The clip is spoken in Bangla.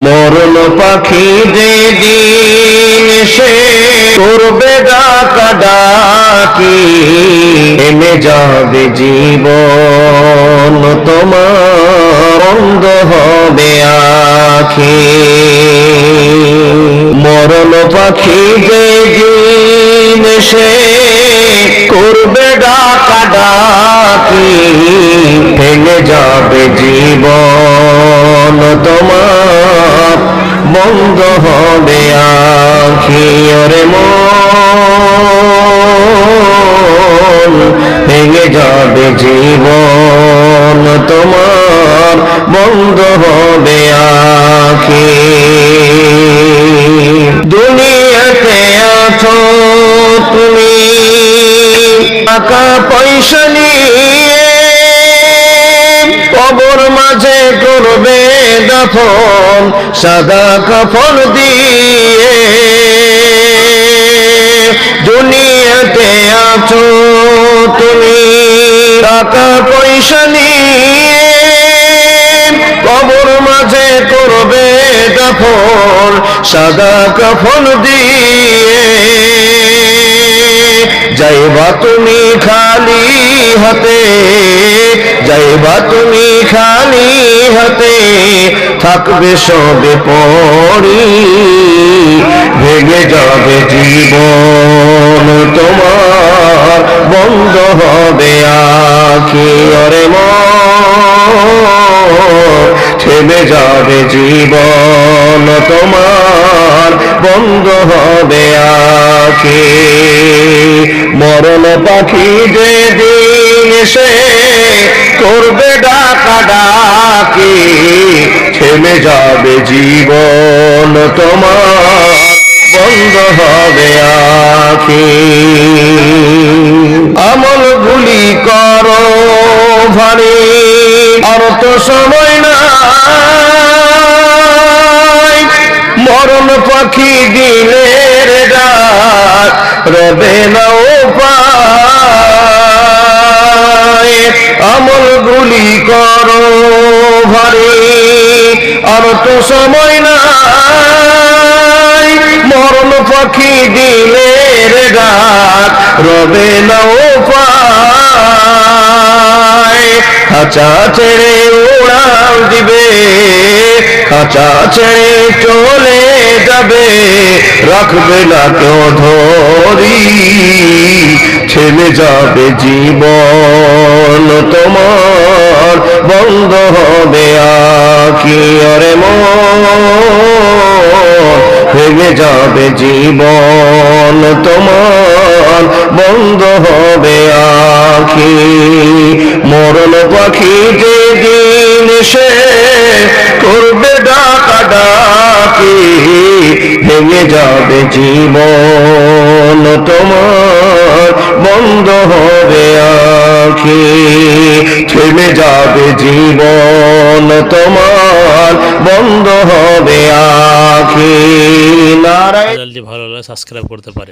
মরণ পাখি যেদিন সে করবে ডাকাডাকি, থেমে যাবে জীবন তোমার, বন্ধ হবে আখি। মরণ পাখি যেদিন সে করবে ডাকাডাকি, থেমে যাবে জীবন তোমার, বন্ধ হবে আখি। ওরে মন, ভেঙে যাবে জীবন তোমার, বন্ধ হবে আখি। দুনিয়াতে আছো তুমি টাকা পয়সা নিয়ে, কবর মাঝে করবে দাফন সাদা কাফন দিয়ে। দুনিয়াতে আছো তুমি টাকা পয়সা নিয়ে, কবর মাঝে করবে দাফন সাদা কাফন দিয়ে। যাইবা তুমি খালি হাতে, যাইবা তুমি খালি হাতে, থাকবে সবে পড়ি, ভেঙে যাবে জীবন তোমার, বন্ধ হবে আখি। ওরে মন, থেমে যাবে জীবন তোমার, বন্ধ হবে আখি। মরণ পাখি যেদিন সে করবে ডাকাডাকি, থেমে যাবে জীবন তোমার, বন্ধ হবে আখি। আমল গুলি করো ভারী, আর তো সময় নাই, মরণ পাখি দিলের ডাক রবে না উপায়। আমল গুলি করো ভারী, আর তো সময় নাই, মরণ পাখি দিলের ডাক রবে না উপায়। খাঁচা ছেড়ে উড়াল দিবে, খাঁচা ছেড়ে চলে যাবে, রাখবে না কেউ ধরি, থেমে যাবে জীবন তোমার, বন্ধ হবে আখি। ওরে মন, ভেঙে যাবে জীবন তোমার, বন্ধ হবে আখি। মরণ পাখি যেদিন সে করবে ডাকাডাকি, ভেঙে যাবে জীবন তোমার, বন্ধ হবে আখি। থেমে যাবে জীবন তোমার, বন্ধ হবে আখি। নারায়ণ। ভালো লাগলে সাবস্ক্রাইব করতে পারেন।